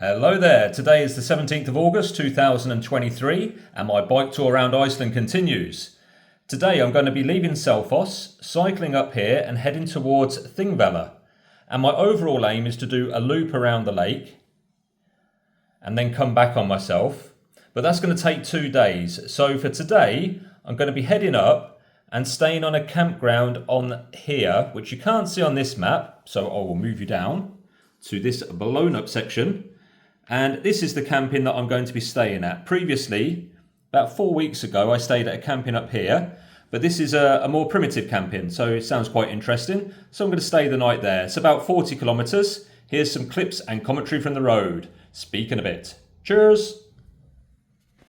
Hello there, today is the 17th of August 2023 and my bike tour around Iceland continues. Today I'm going to be leaving Selfoss, cycling up here and heading towards Thingvellir. And my overall aim is to do a loop around the lake and then come back on myself. But that's going to take 2 days. So for today I'm going to be heading up and staying on a campground on here, which you can't see on this map. So I will move you down to this blown up section. And this is the camping that I'm going to be staying at. Previously, about 4 weeks ago, I stayed at a camping up here, but this is a more primitive camping, so it sounds quite interesting. So I'm going to stay the night there. It's about 40 kilometres. Here's some clips and commentary from the road. Speak in a bit. Cheers!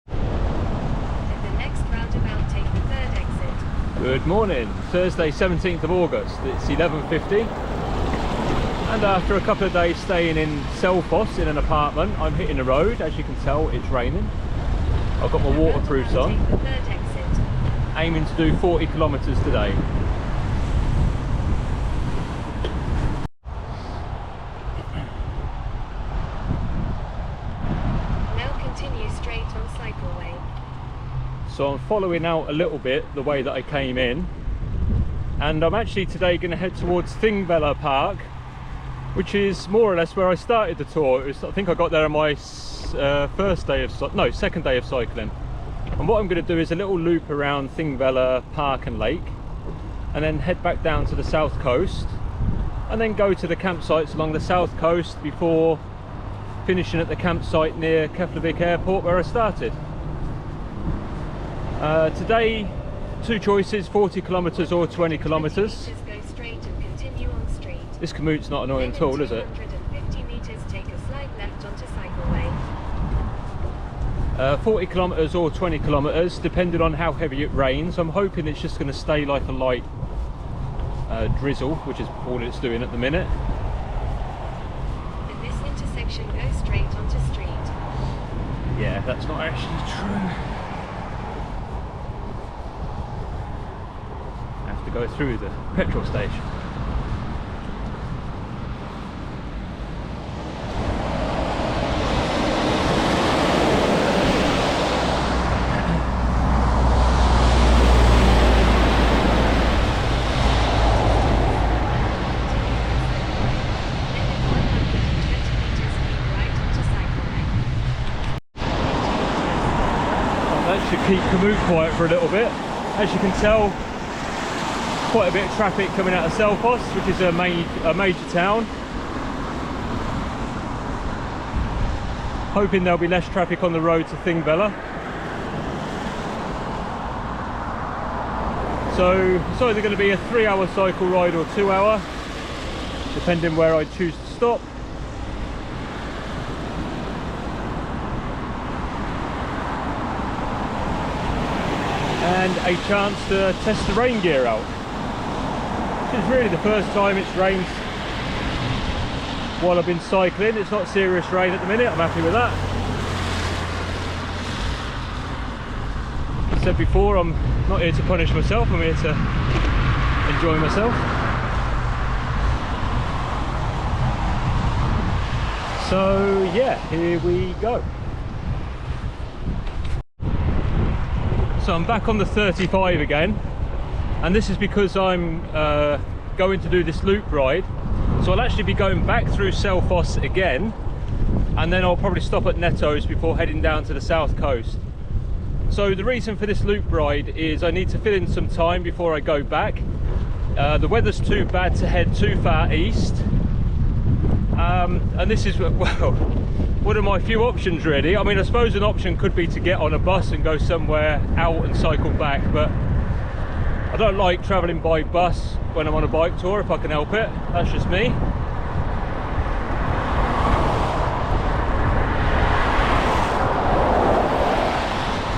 At the next roundabout, take the third exit. Good morning. Thursday, 17th of August. It's 11:50. And after a couple of days staying in Selfoss in an apartment, I'm hitting the road. As you can tell, it's raining. I've got my waterproofs on. Take the third exit. Aiming to do 40 kilometres today. Now continue straight on cycleway. So I'm following out a little bit the way that I came in. And I'm actually today going to head towards Thingvellir Park, which is more or less where I started the tour. I think I got there on my second day of cycling. And what I'm going to do is a little loop around Thingvellir Park and Lake, and then head back down to the south coast, and then go to the campsites along the south coast before finishing at the campsite near Gesthús Airport where I started. Today, two choices, 40 kilometres or 20 kilometres. Go straight and continue on street. This commute's not annoying at all, is it? 250 metres, take a slight left onto cycleway. 40 kilometres or 20 kilometres, depending on how heavy it rains. I'm hoping it's just going to stay like a light drizzle, which is all it's doing at the minute. In this intersection, go straight onto street. Yeah, that's not actually true. I have to go through the petrol station. Keep commute quiet for a little bit. As you can tell, quite a bit of traffic coming out of Selfoss, which is a major town. Hoping there'll be less traffic on the road to Thingvellir. So it's either going to be a 3-hour cycle ride or 2-hour, depending where I choose to stop. And a chance to test the rain gear out. This is really the first time it's rained while I've been cycling. It's not serious rain at the minute, I'm happy with that. As I said before, I'm not here to punish myself, I'm here to enjoy myself. So yeah, here we go. So I'm back on the 35 again, and this is because I'm going to do this loop ride. So I'll actually be going back through Selfoss again, and then I'll probably stop at Netto's before heading down to the south coast. So the reason for this loop ride is I need to fill in some time before I go back. The weather's too bad to head too far east, and this is, well, one of my few options really. I mean, I suppose an option could be to get on a bus and go somewhere out and cycle back, but I don't like travelling by bus when I'm on a bike tour if I can help it. That's just me.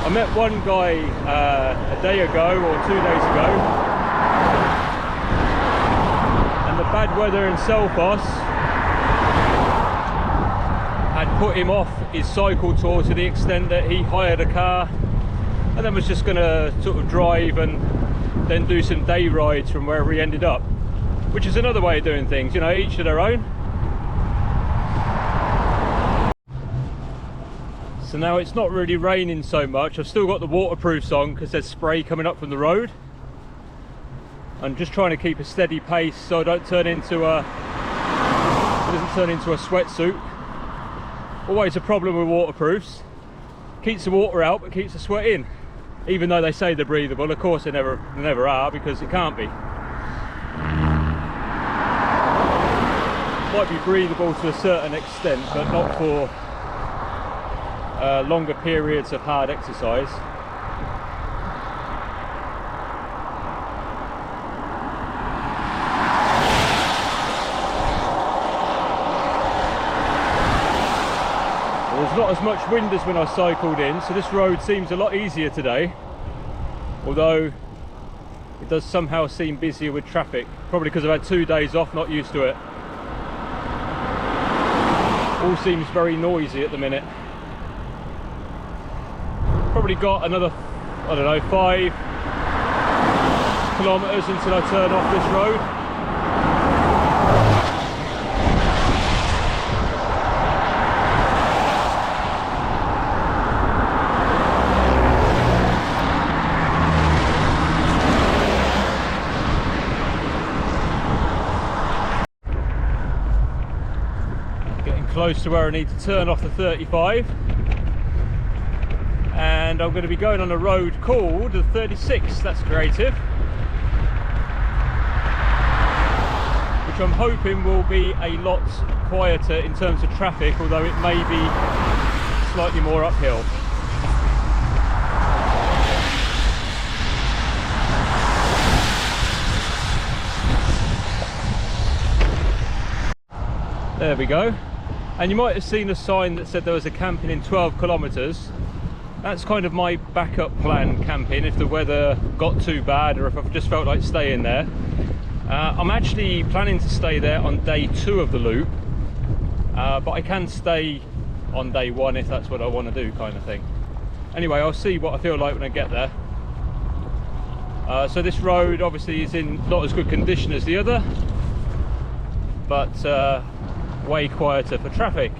I met one guy a day ago or 2 days ago, and the bad weather in Selfoss had put him off his cycle tour to the extent that he hired a car and then was just going to sort of drive and then do some day rides from wherever he ended up, which is another way of doing things, you know, each to their own. So now it's not really raining so much. I've still got the waterproofs on because there's spray coming up from the road. I'm just trying to keep a steady pace so I don't turn into a, it doesn't turn into a sweatsuit. Always a problem with waterproofs. Keeps the water out but keeps the sweat in. Even though they say they're breathable, of course they never are, because it can't be. Might be breathable to a certain extent, but not for longer periods of hard exercise. There's not as much wind as when I cycled in, so this road seems a lot easier today, although it does somehow seem busier with traffic, probably because I've had 2 days off, not used to it. All seems very noisy at the minute. Probably got another, I don't know, 5 kilometres until I turn off this road. Getting close to where I need to turn off the 35. And I'm going to be going on a road called the 36. That's creative, which I'm hoping will be a lot quieter in terms of traffic, although it may be slightly more uphill. There we go. And you might have seen a sign that said there was a camping in 12 kilometres. That's kind of my backup plan camping if the weather got too bad or if I've just felt like staying there. I'm actually planning to stay there on day 2 of the loop, but I can stay on day 1 if that's what I want to do, kind of thing. Anyway, I'll see what I feel like when I get there. So this road obviously is in not as good condition as the other, but way quieter for traffic.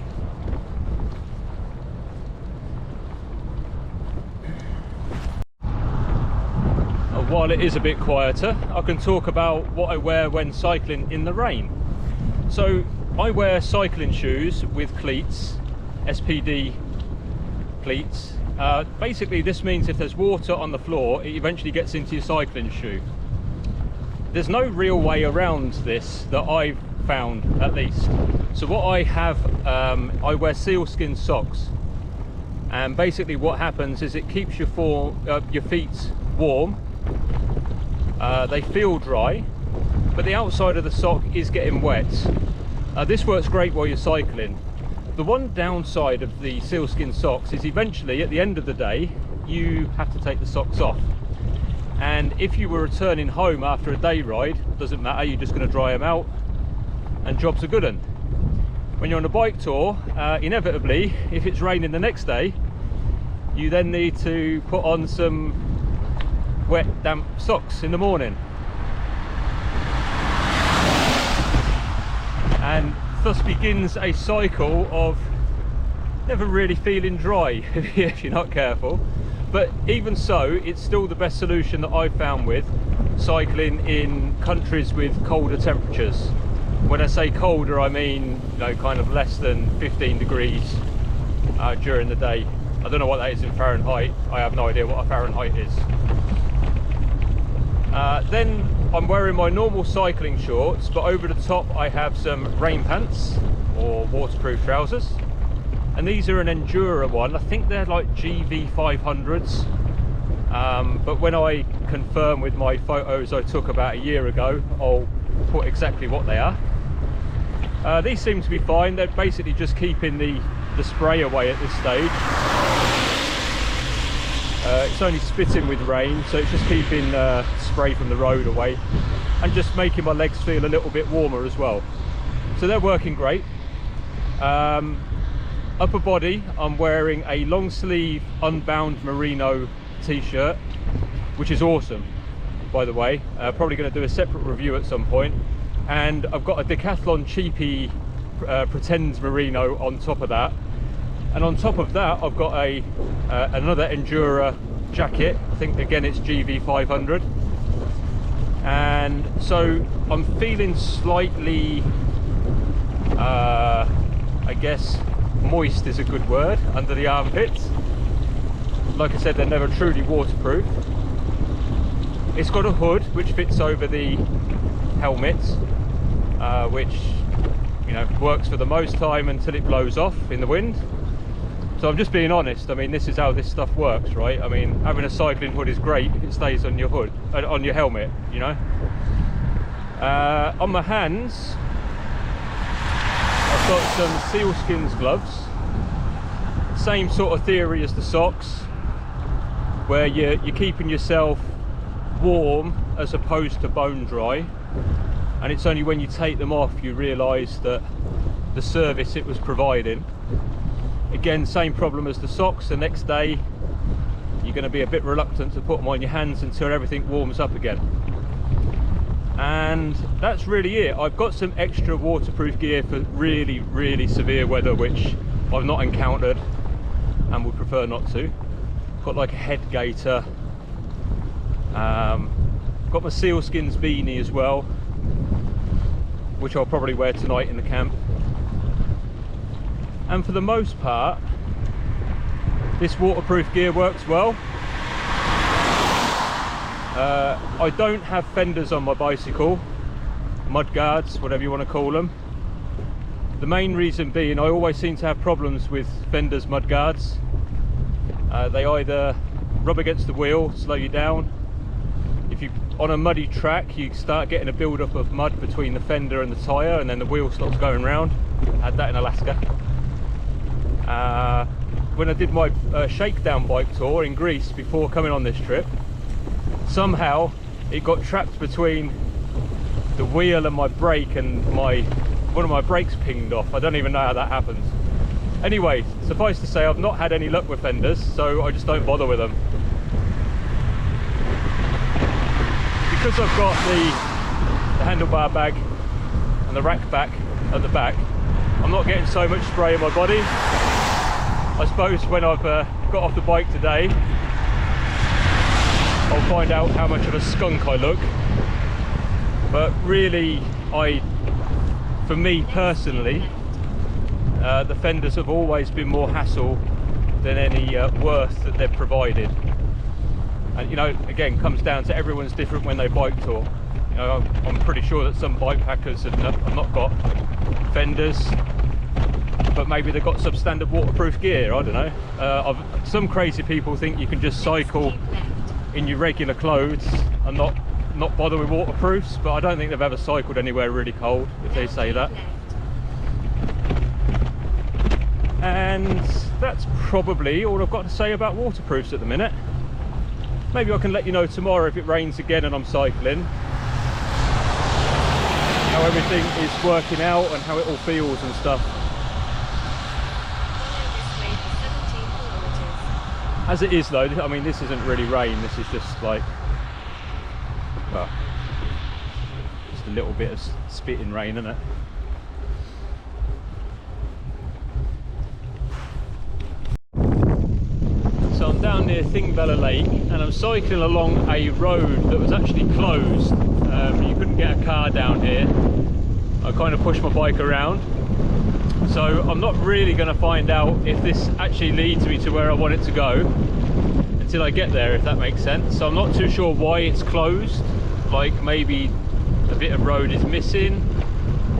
While it is a bit quieter, I can talk about what I wear when cycling in the rain. So I wear cycling shoes with cleats, SPD cleats. Basically this means if there's water on the floor, it eventually gets into your cycling shoe. There's no real way around this that I've found, at least. So what I have, I wear Sealskinz socks, and basically what happens is it keeps your feet warm. They feel dry, but the outside of the sock is getting wet. This works great while you're cycling. The one downside of the Sealskinz socks is eventually at the end of the day you have to take the socks off, and if you were returning home after a day ride, doesn't matter, you're just going to dry them out and job's a good one. When you're on a bike tour, inevitably if it's raining the next day, you then need to put on some wet damp socks in the morning, and thus begins a cycle of never really feeling dry if you're not careful. But even so, it's still the best solution that I've found with cycling in countries with colder temperatures. When I say colder, I mean, you know, kind of less than 15 degrees during the day. I don't know what that is in Fahrenheit. I have no idea what a Fahrenheit is. Then I'm wearing my normal cycling shorts, but over the top I have some rain pants or waterproof trousers, and these are an Endura one. I think they're like GV 500s, but when I confirm with my photos I took about a year ago, I'll put exactly what they are. These seem to be fine. They're basically just keeping the spray away at this stage. It's only spitting with rain, so it's just keeping spray from the road away and just making my legs feel a little bit warmer as well. So they're working great. Upper body, I'm wearing a long sleeve unbound merino t-shirt, which is awesome, by the way. Probably going to do a separate review at some point. And I've got a Decathlon cheapy pretend merino on top of that. And on top of that, I've got a another Endura jacket. I think again it's GV 500. And so I'm feeling slightly, I guess moist is a good word, under the armpits. Like I said, they're never truly waterproof. It's got a hood which fits over the helmet, which, you know, works for the most time until it blows off in the wind. So I'm just being honest. I mean, this is how this stuff works, right? I mean, having a cycling hood is great if it stays on your hood, on your helmet, you know. On my hands, I've got some Sealskinz gloves. Same sort of theory as the socks, where you're keeping yourself warm as opposed to bone dry. And it's only when you take them off you realise that the service it was providing. Again, same problem as the socks. The next day you're going to be a bit reluctant to put them on your hands until everything warms up again. And that's really it. I've got some extra waterproof gear for really, really severe weather, which I've not encountered and would prefer not to. Got like a head gaiter. Got my Sealskinz beanie as well, which I'll probably wear tonight in the camp. And for the most part, this waterproof gear works well. I don't have fenders on my bicycle, mud guards, whatever you want to call them. The main reason being, I always seem to have problems with fenders, mud guards. They either rub against the wheel, slow you down. If you on a muddy track, you start getting a build-up of mud between the fender and the tyre, and then the wheel stops going round. I had that in Alaska. When I did my shakedown bike tour in Greece before coming on this trip, somehow it got trapped between the wheel and my brake, and one of my brakes pinged off. I don't even know how that happens. Anyway, suffice to say, I've not had any luck with fenders, so I just don't bother with them. Because I've got the handlebar bag and the rack back at the back, I'm not getting so much spray in my body. I suppose when I've got off the bike today, I'll find out how much of a skunk I look. But really, for me personally, the fenders have always been more hassle than any worth that they've provided. And you know, again, comes down to everyone's different when they bike tour. You know, I'm pretty sure that some bike packers have not got fenders, but maybe they've got substandard waterproof gear. I don't know. Some crazy people think you can just cycle in your regular clothes and not bother with waterproofs, but I don't think they've ever cycled anywhere really cold if they say that. And that's probably all I've got to say about waterproofs at the minute. Maybe I can let you know tomorrow if it rains again and I'm cycling, how everything is working out and how it all feels and stuff. As it is though, I mean, this isn't really rain, this is just like, well, just a little bit of spitting rain, isn't it? So I'm down near Thingvellir Lake and I'm cycling along a road that was actually closed. You couldn't get a car down here. I kind of pushed my bike around. So I'm not really going to find out if this actually leads me to where I want it to go until I get there, if that makes sense. So I'm not too sure why it's closed. Like maybe a bit of road is missing,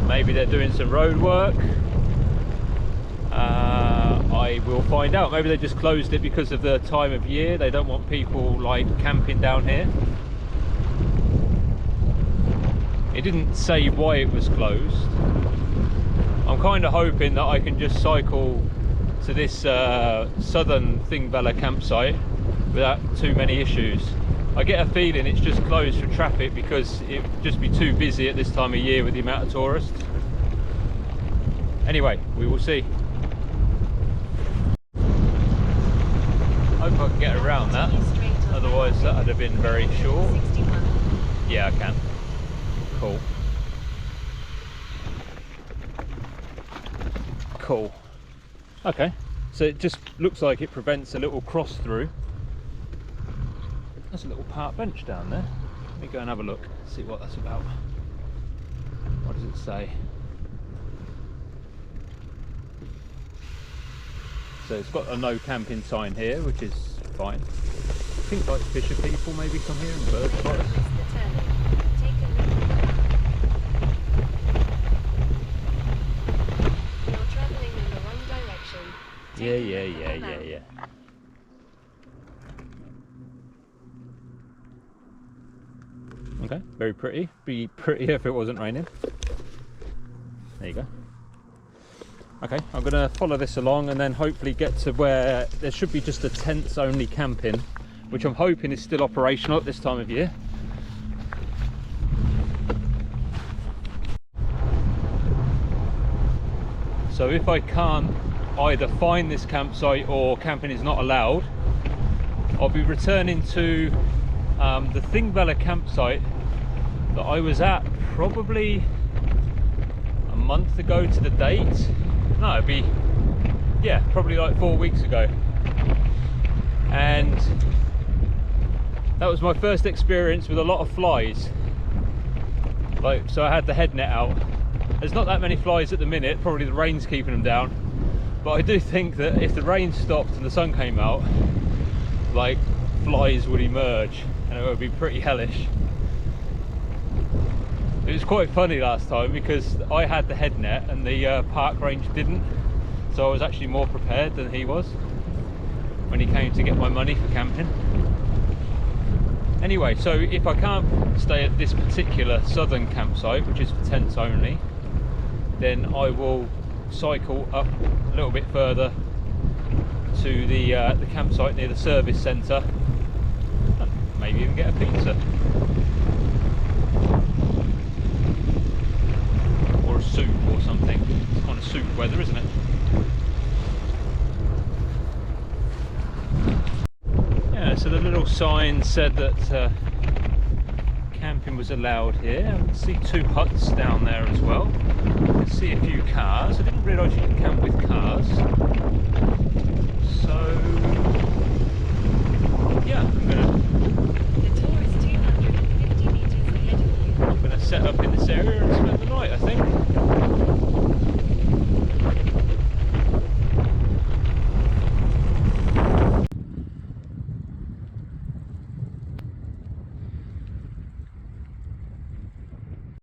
maybe they're doing some road work. I will find out. Maybe they just closed it because of the time of year. They don't want people like camping down here. It didn't say why it was closed. I'm kind of hoping that I can just cycle to this southern Thingvellir campsite without too many issues. I get a feeling it's just closed for traffic because it would just be too busy at this time of year with the amount of tourists. Anyway, we will see. Hope I can get around that, otherwise that would have been very short. Yeah, I can. Cool. Cool. Okay, So it just looks like it prevents a little cross through. There's a little park bench down there. Let me go and have a look, see what that's about. What does it say? So it's got a no camping sign here, which is fine. I think like fisher people maybe come here and bird spotters. You're travelling in the wrong direction. Yeah. Okay, very pretty. Be prettier if it wasn't raining. There you go. Okay, I'm going to follow this along and then hopefully get to where there should be just a tents only camping, which I'm hoping is still operational at this time of year. So if I can't either find this campsite or camping is not allowed, I'll be returning to the Thingvellir campsite that I was at probably a month ago to the date. No, it'd be, yeah, probably like 4 weeks ago. And that was my first experience with a lot of flies. Like, so I had the head net out. There's not that many flies at the minute, probably the rain's keeping them down. But I do think that if the rain stopped and the sun came out, like, flies would emerge and it would be pretty hellish. It was quite funny last time because I had the head net and the park range didn't, so I was actually more prepared than he was when he came to get my money for camping. Anyway, so if I can't stay at this particular southern campsite, which is for tents only, then I will cycle up a little bit further to the campsite near the service centre and maybe even get a pizza. Or a soup or something. It's kind of soup weather, isn't it? Yeah, so the little sign said that camping was allowed here. I can see 2 huts down there as well. I can see a few cars. I didn't realise you could camp with cars. So yeah, The tour is 250 metres ahead of you. I'm gonna set up in this area and spend the night, I think.